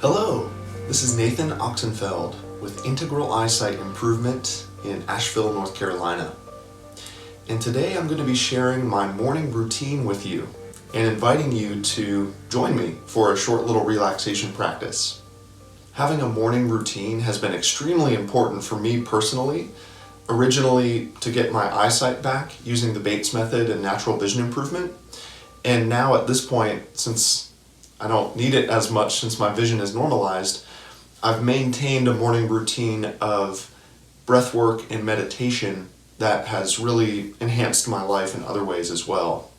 Hello, this is Nathan Oxenfeld with Integral Eyesight Improvement in Asheville, North Carolina. And today I'm going to be sharing my morning routine with you and inviting you to join me for a short little relaxation practice. Having a morning routine has been extremely important for me personally, originally to get my eyesight back using the Bates method and natural vision improvement. And now at this point, since I don't need it as much since my vision is normalized, I've maintained a morning routine of breath work and meditation that has really enhanced my life in other ways as well.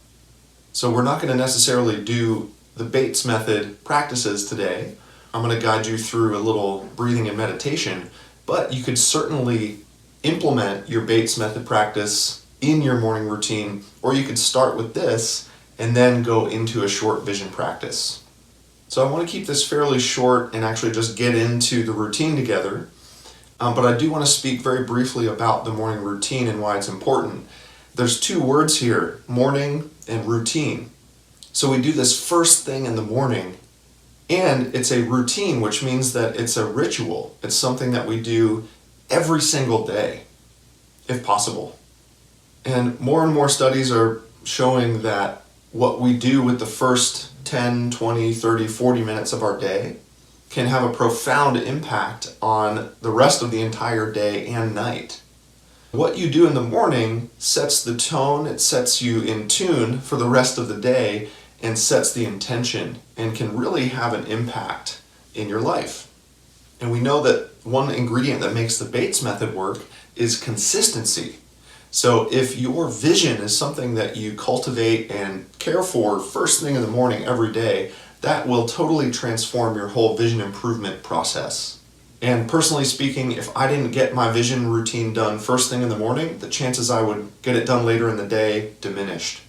So we're not going to necessarily do the Bates method practices today. I'm going to guide you through a little breathing and meditation, but you could certainly implement your Bates method practice in your morning routine, or you could start with this and then go into a short vision practice. So I want to keep this fairly short and actually just get into the routine together. But I do want to speak very briefly about the morning routine and why it's important. There's two words here, morning and routine. So we do this first thing in the morning, and it's a routine, which means that it's a ritual. It's something that we do every single day, if possible. And more studies are showing that what we do with the first 10, 20, 30, 40 minutes of our day can have a profound impact on the rest of the entire day and night. What you do in the morning sets the tone, it sets you in tune for the rest of the day and sets the intention and can really have an impact in your life. And we know that one ingredient that makes the Bates method work is consistency. So if your vision is something that you cultivate and care for first thing in the morning every day, that will totally transform your whole vision improvement process. And personally speaking, if I didn't get my vision routine done first thing in the morning, the chances I would get it done later in the day diminished.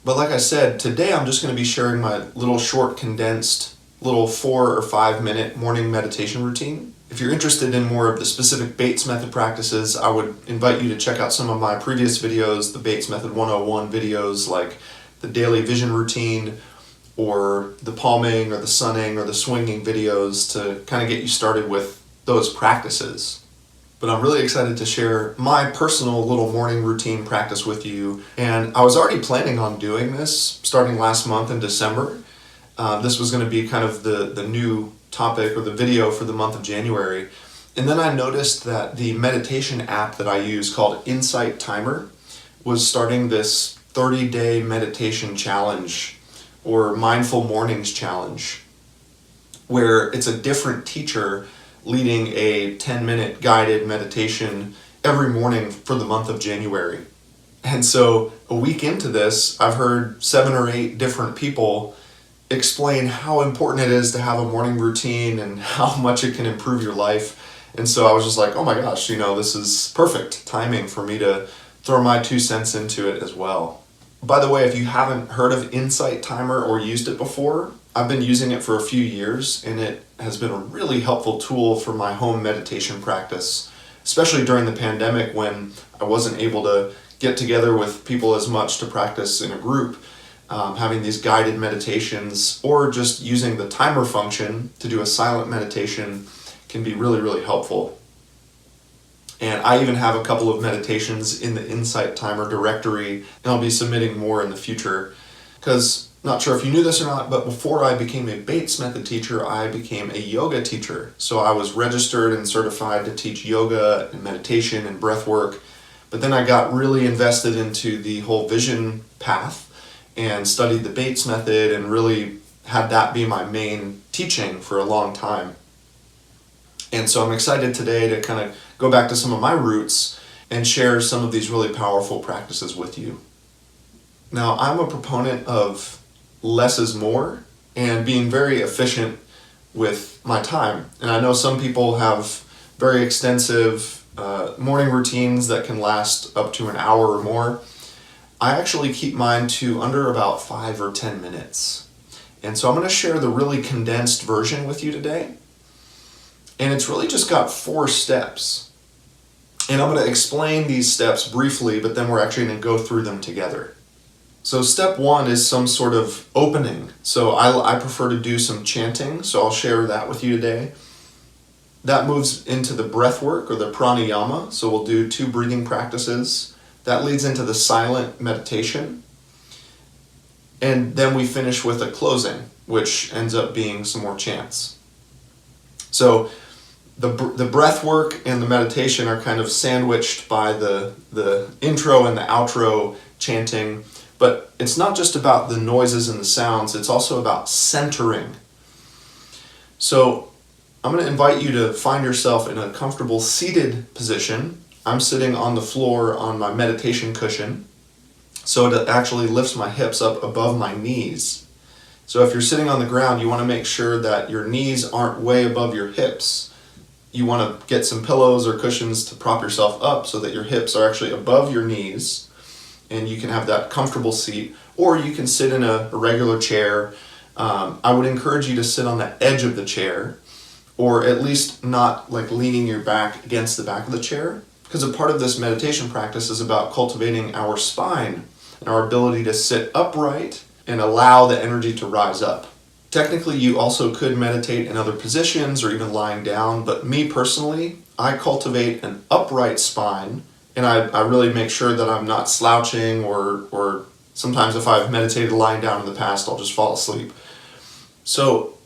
But like I said, today I'm just going to be sharing my little short condensed little 4 or 5 minute morning meditation routine. If you're interested in more of the specific Bates method practices, I would invite you to check out some of my previous videos, the Bates method 101 videos, like the daily vision routine or the palming or the sunning or the swinging videos to kind of get you started with those practices. But I'm really excited to share my personal little morning routine practice with you. And I was already planning on doing this starting last month in December. This was going to be kind of the new topic or the video for the month of January. And then I noticed that the meditation app that I use called Eyesight Timer was starting this 30-day meditation challenge or mindful mornings challenge, where it's a different teacher leading a 10-minute guided meditation every morning for the month of January. And so a week into this, I've heard 7 or 8 different people explain how important it is to have a morning routine and how much it can improve your life. And so I was just like, oh my gosh, this is perfect timing for me to throw my 2 cents into it as well. By the way, if you haven't heard of Eyesight Timer or used it before, I've been using it for a few years and it has been a really helpful tool for my home meditation practice, especially during the pandemic when I wasn't able to get together with people as much to practice in a group. Having these guided meditations or just using the timer function to do a silent meditation can be really, really helpful. And I even have a couple of meditations in the Eyesight Timer directory, and I'll be submitting more in the future. Because, not sure if you knew this or not, but before I became a Bates method teacher, I became a yoga teacher. So I was registered and certified to teach yoga and meditation and breath work. But then I got really invested into the whole vision path and studied the Bates method and really had that be my main teaching for a long time. And so I'm excited today to kind of go back to some of my roots and share some of these really powerful practices with you. Now, I'm a proponent of less is more and being very efficient with my time. And I know some people have very extensive morning routines that can last up to an hour or more. I actually keep mine to under about 5 or 10 minutes. And so I'm going to share the really condensed version with you today. And it's really just got 4 steps. And I'm going to explain these steps briefly, but then we're actually going to go through them together. So step one is some sort of opening. So I prefer to do some chanting, so I'll share that with you today. That moves into the breath work or the pranayama, so we'll do 2 breathing practices. That leads into the silent meditation. And then we finish with a closing, which ends up being some more chants. So the breath work and the meditation are kind of sandwiched by the intro and the outro chanting, but it's not just about the noises and the sounds, it's also about centering. So I'm going to invite you to find yourself in a comfortable seated position. I'm sitting on the floor on my meditation cushion, so it actually lifts my hips up above my knees. So if you're sitting on the ground, you want to make sure that your knees aren't way above your hips. You want to get some pillows or cushions to prop yourself up so that your hips are actually above your knees and you can have that comfortable seat, or you can sit in a regular chair. I would encourage you to sit on the edge of the chair, or at least not like leaning your back against the back of the chair, because a part of this meditation practice is about cultivating our spine and our ability to sit upright and allow the energy to rise up. Technically, you also could meditate in other positions or even lying down, but me personally, I cultivate an upright spine, and I really make sure that I'm not slouching, or sometimes if I've meditated lying down in the past, I'll just fall asleep. So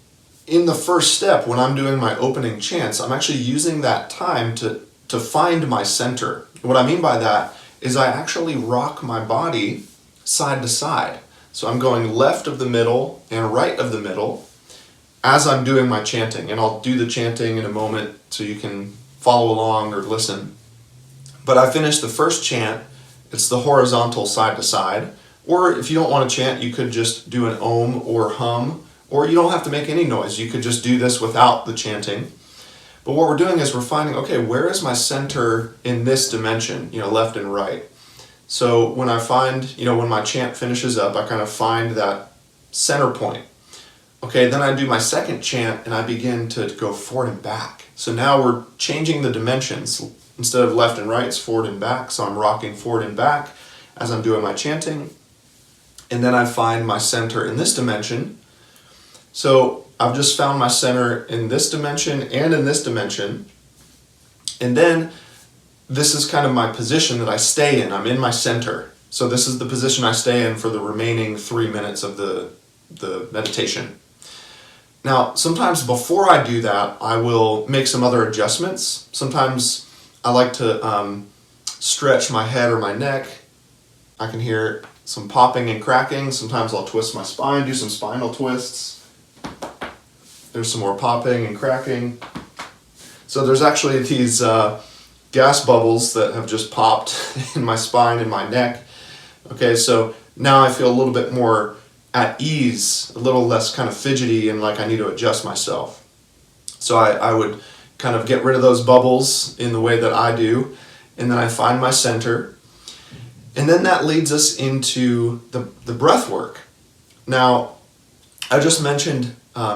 in the first step, when I'm doing my opening chants, I'm actually using that time to find my center. What I mean by that is I actually rock my body side to side. So I'm going left of the middle and right of the middle as I'm doing my chanting. And I'll do the chanting in a moment so you can follow along or listen. But I finished the first chant. It's the horizontal side to side. Or if you don't want to chant, you could just do an om or hum. Or you don't have to make any noise. You could just do this without the chanting. But what we're doing is we're finding, okay, where is my center in this dimension, left and right? So when I find, when my chant finishes up, I kind of find that center point. Okay, then I do my second chant and I begin to go forward and back. So now we're changing the dimensions. Instead of left and right, it's forward and back. So I'm rocking forward and back as I'm doing my chanting. And then I find my center in this dimension. So I've just found my center in this dimension and in this dimension. And then this is kind of my position that I stay in. I'm in my center. So this is the position I stay in for the remaining 3 minutes of the meditation. Now, sometimes before I do that, I will make some other adjustments. Sometimes I like to stretch my head or my neck. I can hear some popping and cracking. Sometimes I'll twist my spine, do some spinal twists. There's some more popping and cracking. So there's actually these gas bubbles that have just popped in my spine and my neck. Okay, so now I feel a little bit more at ease, a little less kind of fidgety and like I need to adjust myself. So I would kind of get rid of those bubbles in the way that I do, and then I find my center. And then that leads us into the breath work. Now, I just mentioned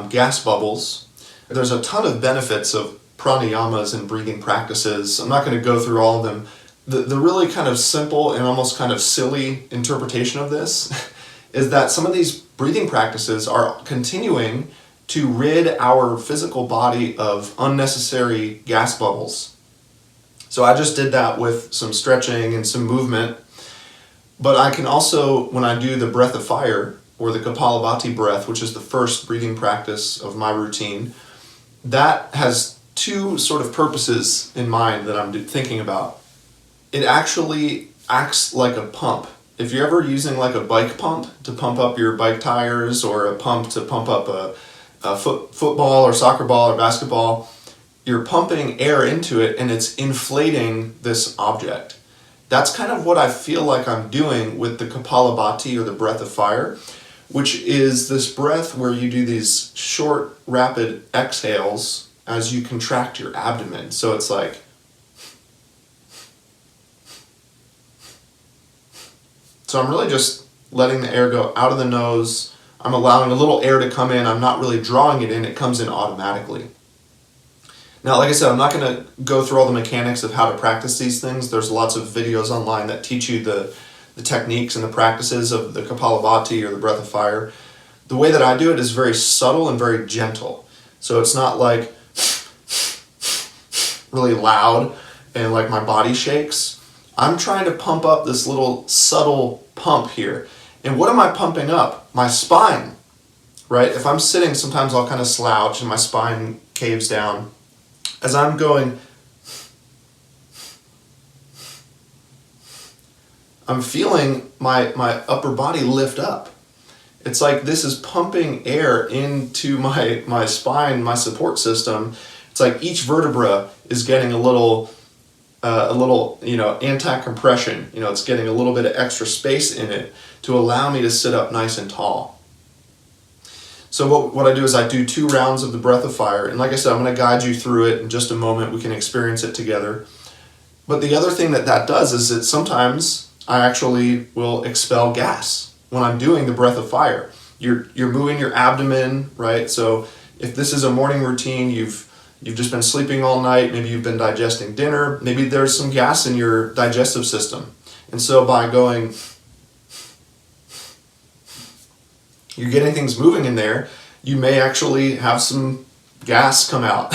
gas bubbles. There's a ton of benefits of pranayamas and breathing practices. I'm not going to go through all of them. The really kind of simple and almost kind of silly interpretation of this is that some of these breathing practices are continuing to rid our physical body of unnecessary gas bubbles. So I just did that with some stretching and some movement. But I can also, when I do the breath of fire, or the Kapalabhati breath, which is the first breathing practice of my routine, that has 2 sort of purposes in mind that I'm thinking about. It actually acts like a pump. If you're ever using like a bike pump to pump up your bike tires, or a pump to pump up a football or soccer ball or basketball, you're pumping air into it and it's inflating this object. That's kind of what I feel like I'm doing with the Kapalabhati, or the breath of fire, which is this breath where you do these short, rapid exhales as you contract your abdomen. So it's like, so I'm really just letting the air go out of the nose. I'm allowing a little air to come in. I'm not really drawing it in. It comes in automatically. Now, like I said, I'm not going to go through all the mechanics of how to practice these things. There's lots of videos online that teach you the the techniques and the practices of the Kapalabhati or the breath of fire. The way that I do it is very subtle and very gentle. So it's not like really loud and like my body shakes. I'm trying to pump up this little subtle pump here. And what am I pumping up? My spine, right? If I'm sitting, sometimes I'll kind of slouch and my spine caves down. As I'm going, I'm feeling my upper body lift up. It's like this is pumping air into my spine, my support system. It's like each vertebra is getting a little anti-compression. It's getting a little bit of extra space in it to allow me to sit up nice and tall. So what I do is I do 2 rounds of the breath of fire. And like I said, I'm going to guide you through it in just a moment. We can experience it together. But the other thing that does is that sometimes I actually will expel gas when I'm doing the breath of fire. You're moving your abdomen, right? So if this is a morning routine, you've just been sleeping all night, maybe you've been digesting dinner, maybe there's some gas in your digestive system. And so by going, you're getting things moving in there, you may actually have some gas come out.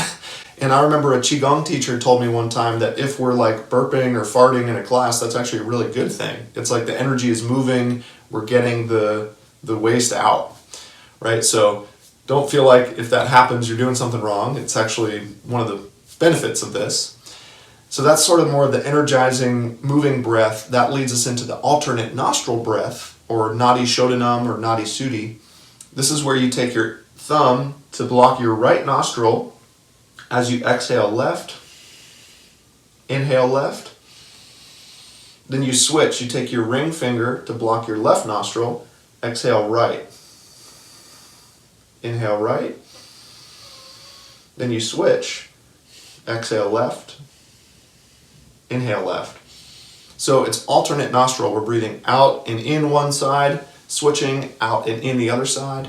And I remember a Qigong teacher told me one time that if we're like burping or farting in a class, that's actually a really good thing. It's like the energy is moving, we're getting the waste out, right? So don't feel like if that happens, you're doing something wrong. It's actually one of the benefits of this. So that's sort of more of the energizing, moving breath. That leads us into the alternate nostril breath, or Nadi Shodanam or Nadi Suddhi. This is where you take your thumb to block your right nostril as you exhale left, inhale left. Then you switch. You take your ring finger to block your left nostril, exhale right. Inhale right. Then you switch, exhale left, inhale left. So it's alternate nostril. We're breathing out and in one side, switching out and in the other side.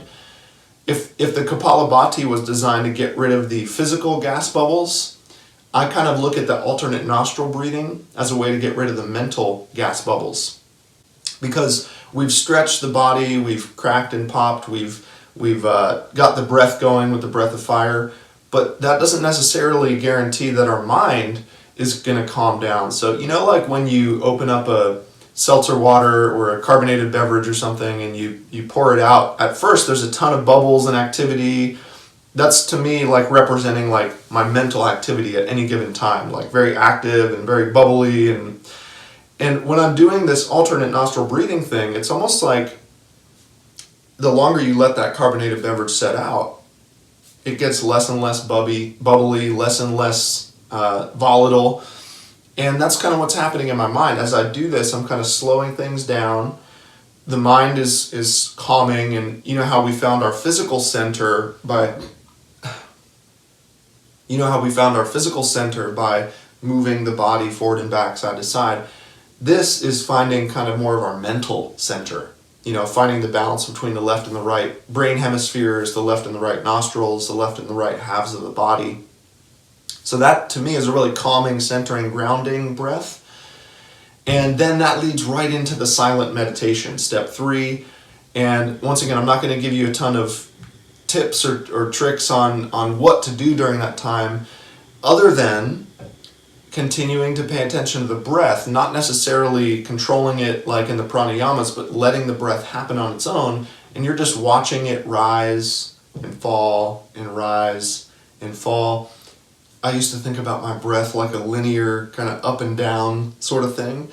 If the Kapalabhati was designed to get rid of the physical gas bubbles, I kind of look at the alternate nostril breathing as a way to get rid of the mental gas bubbles. Because we've stretched the body, we've cracked and popped, we've got the breath going with the breath of fire, but that doesn't necessarily guarantee that our mind is going to calm down. So, like when you open up a seltzer water or a carbonated beverage or something and you pour it out, at first there's a ton of bubbles and activity. That's to me like representing like my mental activity at any given time, like very active and very bubbly. And when I'm doing this alternate nostril breathing thing, it's almost like the longer you let that carbonated beverage set out, it gets less and less bubbly, less and less volatile. And that's kind of what's happening in my mind. As I do this, I'm kind of slowing things down. The mind is calming, and you know how we found our physical center by moving the body forward and back, side to side. This is finding kind of more of our mental center. Finding the balance between the left and the right brain hemispheres, the left and the right nostrils, the left and the right halves of the body. So that, to me, is a really calming, centering, grounding breath. And then that leads right into the silent meditation, step 3. And once again, I'm not going to give you a ton of tips or tricks on what to do during that time, other than continuing to pay attention to the breath, not necessarily controlling it like in the Pranayamas, but letting the breath happen on its own, and you're just watching it rise and fall and rise and fall. I used to think about my breath like a linear kind of up and down sort of thing,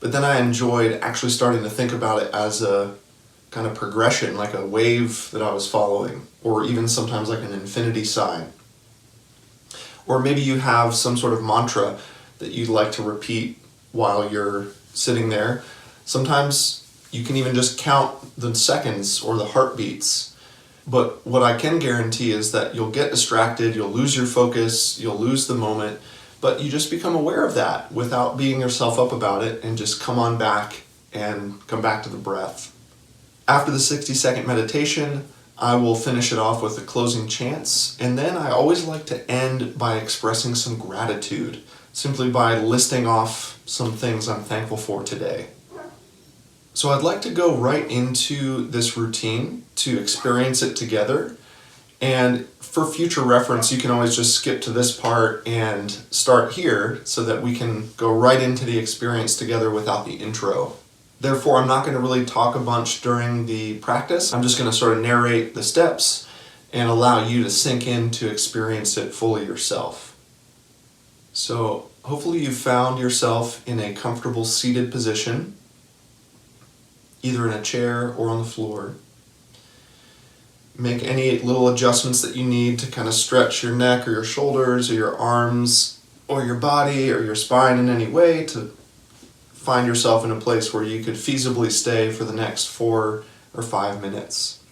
but then I enjoyed actually starting to think about it as a kind of progression, like a wave that I was following, or even sometimes like an infinity sign. Or maybe you have some sort of mantra that you'd like to repeat while you're sitting there. Sometimes you can even just count the seconds or the heartbeats. But what I can guarantee is that you'll get distracted, you'll lose your focus, you'll lose the moment, but you just become aware of that without beating yourself up about it, and just come on back and come back to the breath. After the 60-second meditation, I will finish it off with the closing chants, and then I always like to end by expressing some gratitude, simply by listing off some things I'm thankful for today. So I'd like to go right into this routine to experience it together. And for future reference, you can always just skip to this part and start here so that we can go right into the experience together without the intro. Therefore, I'm not going to really talk a bunch during the practice. I'm just going to sort of narrate the steps and allow you to sink in to experience it fully yourself. So hopefully you've found yourself in a comfortable seated position, either in a chair or on the floor. Make any little adjustments that you need to kind of stretch your neck or your shoulders or your arms or your body or your spine in any way to find yourself in a place where you could feasibly stay for the next 4 or 5 minutes.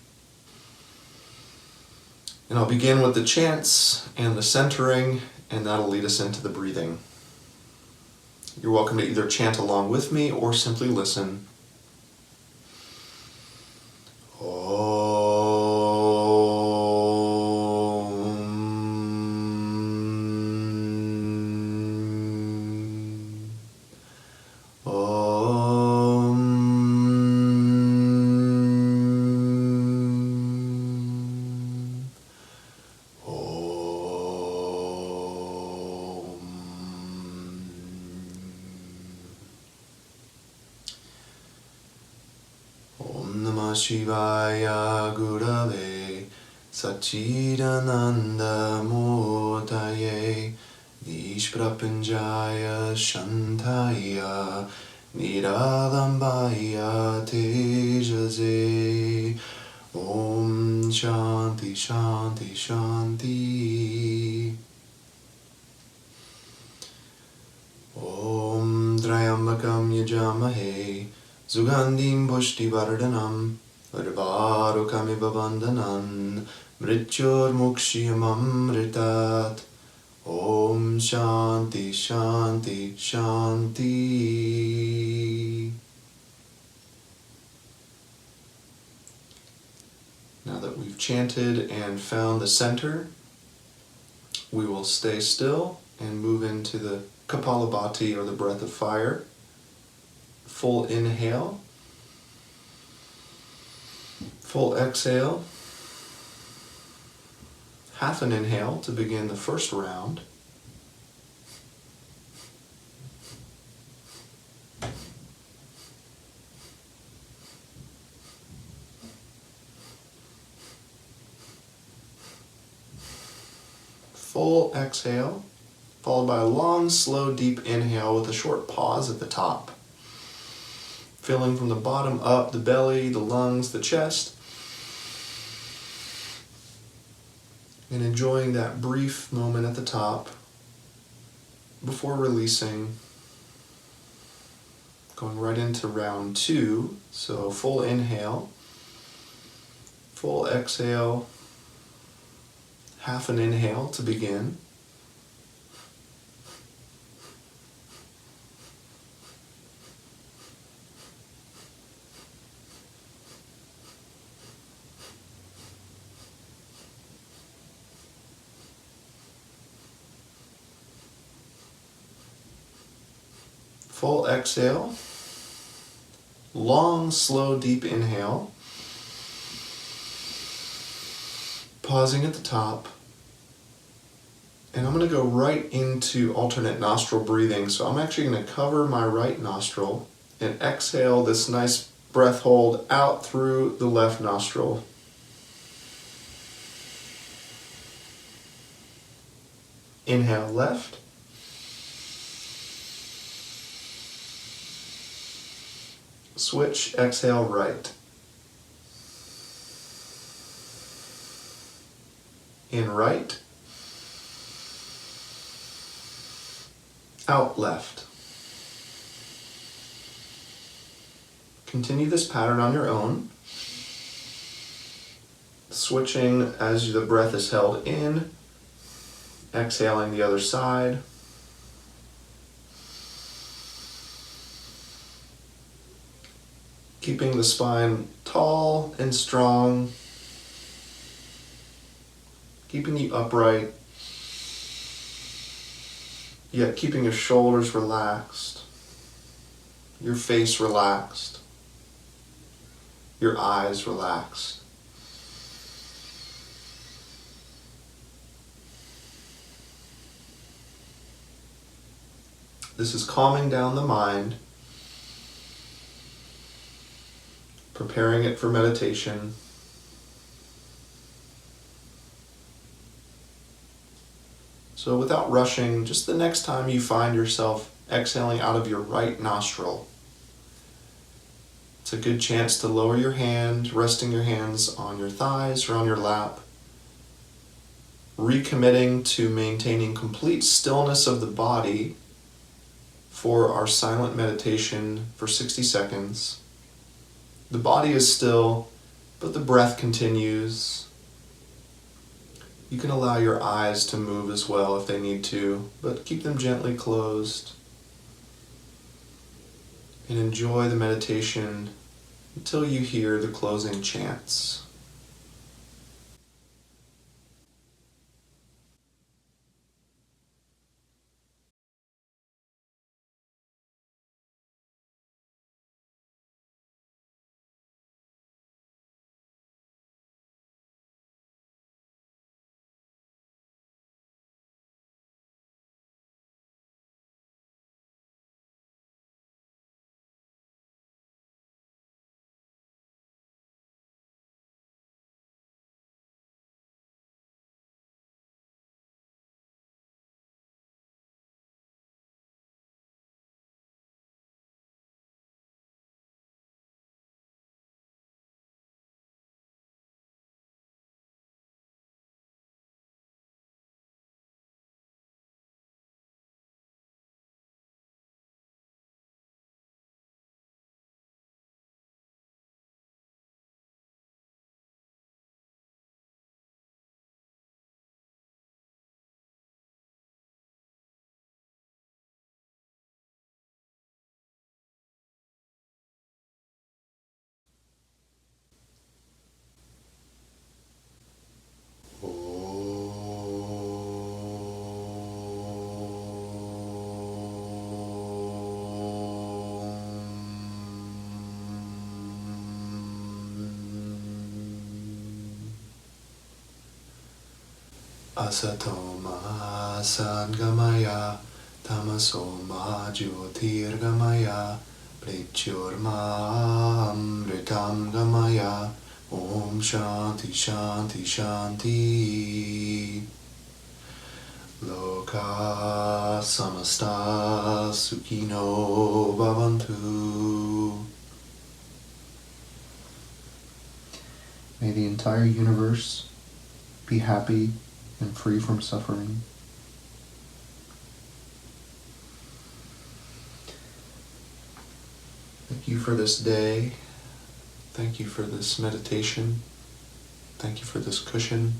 And I'll begin with the chants and the centering, and that'll lead us into the breathing. You're welcome to either chant along with me or simply listen. Shivaya Gurave Sachidananda Motaye Nishprapanjaya Shantaya Niralambaya Tejaze Om Shanti Shanti Shanti Om Trayambakam Yajamahe Sugandhim Pushti Vardhanam Urvarukamiva Bandhanan Mrityur Mukshiyamamritat Om Shanti Shanti Shanti. Now that we've chanted and found the center, we will stay still and move into the Kapalabhati, or the breath of fire. Full inhale, full exhale, half an inhale to begin the first round. Full exhale, followed by a long, slow, deep inhale with a short pause at the top. Filling from the bottom up, the belly, the lungs, the chest. And enjoying that brief moment at the top before releasing. Going right into round 2. So full inhale, full exhale, half an inhale to begin. Full exhale, long, slow, deep inhale, pausing at the top, and I'm going to go right into alternate nostril breathing. So I'm actually going to cover my right nostril and exhale this nice breath hold out through the left nostril. Inhale left. Switch, exhale right. In right. Out left. Continue this pattern on your own. Switching as the breath is held in. Exhaling the other side. Keeping the spine tall and strong, keeping you upright, yet keeping your shoulders relaxed, your face relaxed. your eyes relaxed. This is calming down the mind, preparing it for meditation. So without rushing, just the next time you find yourself exhaling out of your right nostril, it's a good chance to lower your hand, resting your hands on your thighs or on your lap, recommitting to maintaining complete stillness of the body for our silent meditation for 60 seconds. The body is still, but the breath continues. You can allow your eyes to move as well if they need to, but keep them gently closed. And enjoy the meditation until you hear the closing chants. Asatoma Sadgamaya Tamasoma Jyotirgamaya Mrityurma Amritam Gamaya Om Shanti Shanti Shanti Loka Samasta Sukhino Bhavantu. May the entire universe be happy and free from suffering. Thank you for this day. Thank you for this meditation. Thank you for this cushion.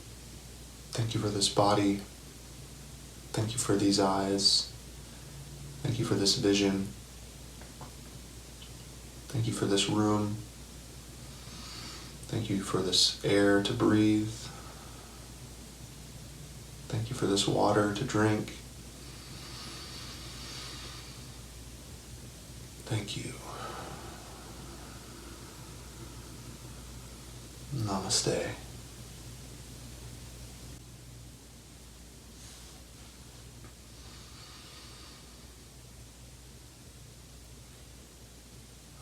Thank you for this body. Thank you for these eyes. Thank you for this vision. Thank you for this room. Thank you for this air to breathe. Thank you for this water to drink. Thank you. Namaste.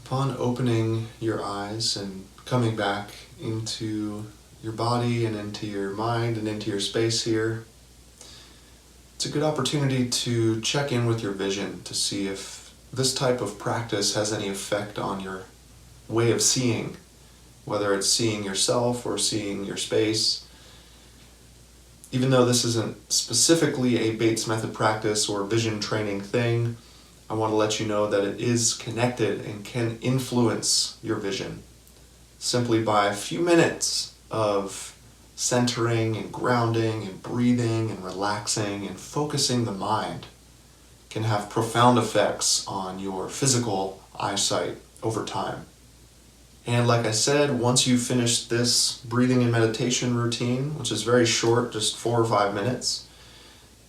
Upon opening your eyes and coming back into your body and into your mind and into your space here, it's a good opportunity to check in with your vision to see if this type of practice has any effect on your way of seeing, whether it's seeing yourself or seeing your space. Even though this isn't specifically a Bates method practice or vision training thing, I want to let you know that it is connected and can influence your vision simply by a few minutes of centering and grounding and breathing and relaxing and focusing the mind can have profound effects on your physical eyesight over time. And like I said, once you finish this breathing and meditation routine, which is very short, just 4 or 5 minutes,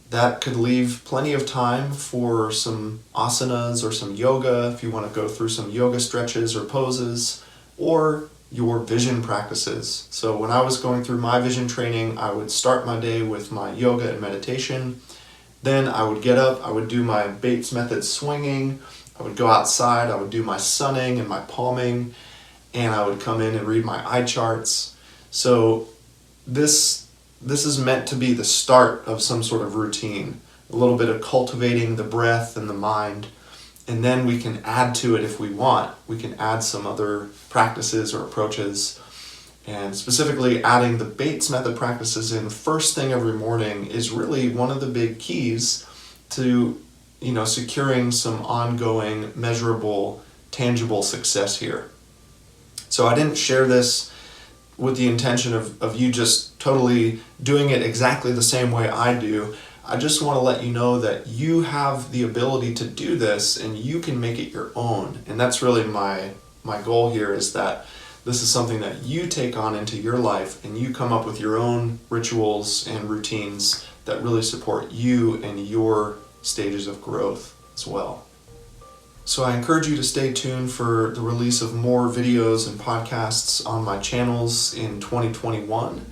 that could leave plenty of time for some asanas or some yoga if you want to go through some yoga stretches or poses, or your vision practices. So when I was going through my vision training, I would start my day with my yoga and meditation. Then I would get up, I would do my Bates method swinging, I would go outside, I would do my sunning and my palming, and I would come in and read my eye charts. So this is meant to be the start of some sort of routine, a little bit of cultivating the breath and the mind, and then we can add to it if we want. We can add some other practices or approaches, and specifically adding the Bates method practices in first thing every morning is really one of the big keys to, securing some ongoing, measurable, tangible success here. So I didn't share this with the intention of you just totally doing it exactly the same way I do. I just want to let you know that you have the ability to do this and you can make it your own. And that's really my goal here, is that this is something that you take on into your life and you come up with your own rituals and routines that really support you and your stages of growth as well. So I encourage you to stay tuned for the release of more videos and podcasts on my channels in 2021.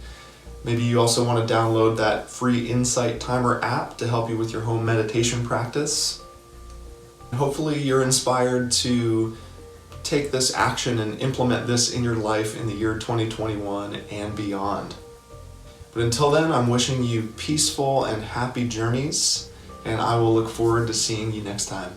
Maybe you also want to download that free Eyesight timer app to help you with your home meditation practice. And hopefully you're inspired to take this action and implement this in your life in the year 2021 and beyond. But until then, I'm wishing you peaceful and happy journeys, and I will look forward to seeing you next time.